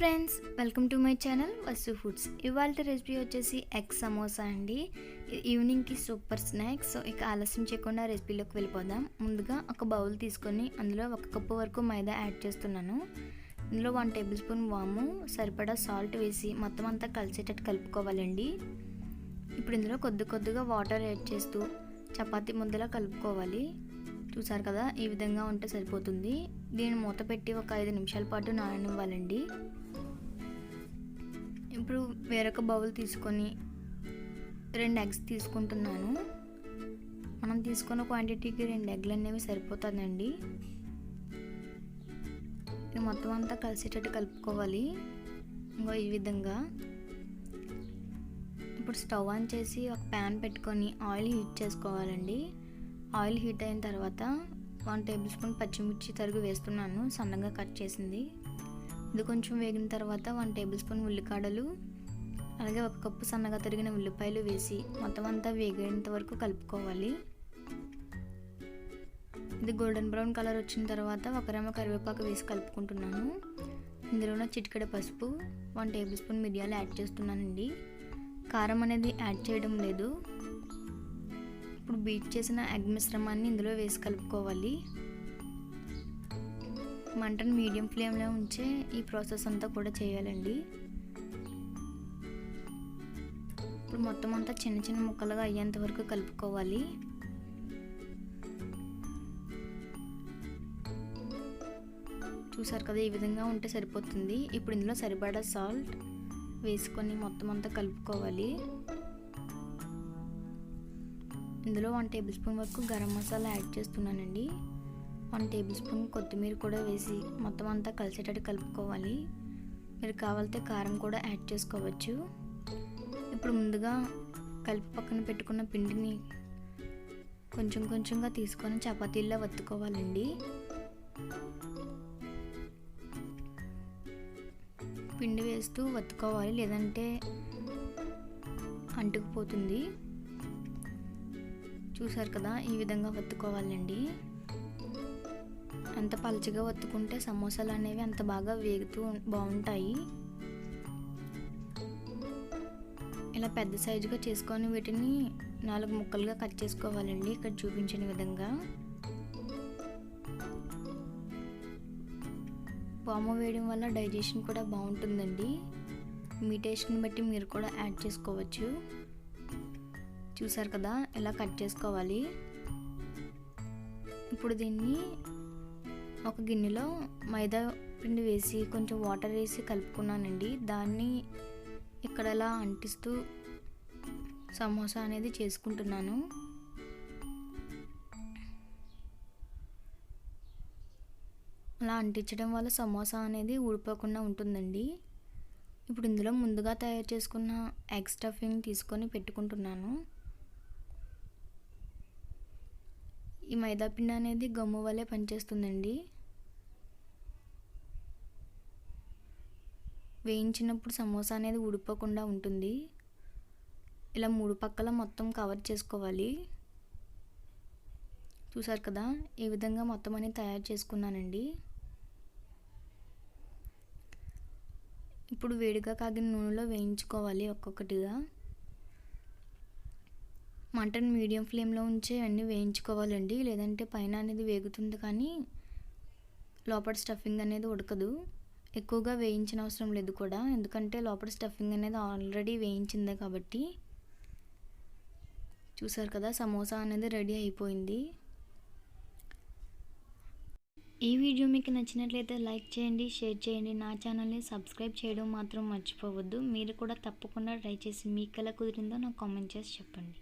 Friends, welcome to my channel Vasu foods. ఇవాళ recipe వచ్చేసి egg samosa అండి. ఈవినింగ్కి సూపర్ స్నాక్స్. సో ఇక ఆలస్యం చేయకుండా రెసిపీలోకి వెళ్ళిపోదాం. ముందుగా ఒక బౌల్ తీసుకొని అందులో 1 కప్పు వరకు మైదా యాడ్ చేస్తున్నాను. ఇందులో 1 టేబుల్ స్పూన్ వాము, సరిపడా సాల్ట్ వేసి మొత్తం అంతా కలిసేటట్టు కలుపుకోవాలండి. ఇప్పుడు ఇందులో కొద్దిగా వాటర్ యాడ్ చేస్తూ చపాతీ ముద్దలా కలుపుకోవాలి. చూసారు కదా, ఈ విధంగా ఉంటే సరిపోతుంది. దీన్ని మూత పెట్టి ఒక 5 నిమిషాల పాటు నాననివ్వాలండి. ఇప్పుడు వేరొక బౌల్ తీసుకొని 2 ఎగ్స్ తీసుకుంటున్నాను. మనం తీసుకున్న క్వాంటిటీకి 2 ఎగ్లు అనేవి సరిపోతుందండి. ఇది మొత్తం అంతా కలిసేటట్టు కలుపుకోవాలి. ఇంకో ఈ విధంగా. ఇప్పుడు స్టవ్ ఆన్ చేసి ఒక ప్యాన్ పెట్టుకొని ఆయిల్ హీట్ చేసుకోవాలండి. ఆయిల్ హీట్ అయిన తర్వాత 1 టేబుల్ స్పూన్ పచ్చిమిర్చి తరుగు వేస్తున్నాను, సన్నగా కట్ చేసింది. ఇది కొంచెం వేగిన తర్వాత 1 టేబుల్ స్పూన్ ఉల్లికాడలు, అలాగే 1 కప్పు సన్నగా తరిగిన ఉల్లిపాయలు వేసి మొత్తం అంతా వేగేంత వరకు కలుపుకోవాలి. ఇది గోల్డెన్ బ్రౌన్ కలర్ వచ్చిన తర్వాత 1 రెమ్మ కరివేపాకు వేసి కలుపుకుంటున్నాను. ఇందులోనే చిటికెడ పసుపు, 1 టేబుల్ స్పూన్ మిరియాలు యాడ్ చేస్తున్నానండి. కారం అనేది యాడ్ చేయడం లేదు. ఇప్పుడు బీట్ చేసిన ఎగ్ మిశ్రమాన్ని ఇందులో వేసి కలుపుకోవాలి. మంటను మీడియం ఫ్లేమ్లో ఉంచే ఈ ప్రాసెస్ అంతా కూడా చేయాలండి. ఇప్పుడు మొత్తం అంతా చిన్న ముక్కలుగా అయ్యేంత వరకు కలుపుకోవాలి. చూసారు కదా, ఈ విధంగా ఉంటే సరిపోతుంది. ఇప్పుడు ఇందులో సరిపడా సాల్ట్ వేసుకొని మొత్తం అంతా కలుపుకోవాలి. ఇందులో 1 టేబుల్ స్పూన్ వరకు గరం మసాలా యాడ్ చేస్తున్నానండి. 1 టేబుల్ స్పూన్ కొత్తిమీర కూడా వేసి మొత్తం అంతా కలిసేటట్టు కలుపుకోవాలి. మీరు కావాలంటే కారం కూడా యాడ్ చేసుకోవచ్చు. ఇప్పుడు ముందుగా కలిపి పక్కన పెట్టుకున్న పిండిని కొంచెంగా తీసుకొని చపాతీల్లో వత్తుకోవాలండి. పిండి వేస్తూ వత్తుకోవాలి, లేదంటే అంటుకుపోతుంది. చూసారు కదా, ఈ విధంగా వత్తుకోవాలండి. ఎంత పలుచగా వత్తుకుంటే సమోసాలు అనేవి అంత బాగా వేగుతూ బాగుంటాయి. ఇలా పెద్ద సైజుగా చేసుకొని వీటిని 4 ముక్కలుగా కట్ చేసుకోవాలండి, ఇక్కడ చూపించిన విధంగా. వాము వేయడం వల్ల డైజెషన్ కూడా బాగుంటుందండి. మీ టేస్ట్ని బట్టి మీరు కూడా యాడ్ చేసుకోవచ్చు. చూసారు కదా, ఇలా కట్ చేసుకోవాలి. ఇప్పుడు దీన్ని ఒక గిన్నెలో మైదా పిండి వేసి కొంచెం వాటర్ వేసి కలుపుకున్నానండి. దాన్ని ఇక్కడ ఇలా అంటిస్తూ సమోసా అనేది చేసుకుంటున్నాను. అలా అంటించడం వల్ల సమోసా అనేది ఊడిపోకుండా ఉంటుందండి. ఇప్పుడు ఇందులో ముందుగా తయారు చేసుకున్న ఎగ్ స్టఫింగ్ తీసుకొని పెట్టుకుంటున్నాను. ఈ మైదా పిండి అనేది గమ్ము వలె పనిచేస్తుందండి. వేయించినప్పుడు సమోసా అనేది ఊడిపోకుండా ఉంటుంది. ఇలా 3 పక్కల మొత్తం కవర్ చేసుకోవాలి. చూసారు కదా, ఈ విధంగా మొత్తం అనేది తయారు చేసుకున్నానండి. ఇప్పుడు వేడిగా కాగిన నూనెలో వేయించుకోవాలి ఒక్కొక్కటిగా. మంటను మీడియం ఫ్లేమ్లో ఉంచి అన్నీ వేయించుకోవాలండి, లేదంటే పైన అనేది వేగుతుంది కానీ లోపల స్టఫింగ్ అనేది ఉడకదు. ఎక్కువగా వేయించిన అవసరం లేదు కూడా, ఎందుకంటే లోపల స్టఫింగ్ అనేది ఆల్రెడీ వేయించిందే కాబట్టి. చూసారు కదా, సమోసా అనేది రెడీ అయిపోయింది. ఈ వీడియో మీకు నచ్చినట్లయితే లైక్ చేయండి, షేర్ చేయండి. నా ఛానల్ని సబ్స్క్రైబ్ చేయడం మాత్రం మర్చిపోవద్దు. మీరు కూడా తప్పకుండా ట్రై చేసి మీకు ఎలా కుదిరిందో నాకు కామెంట్ చేసి చెప్పండి.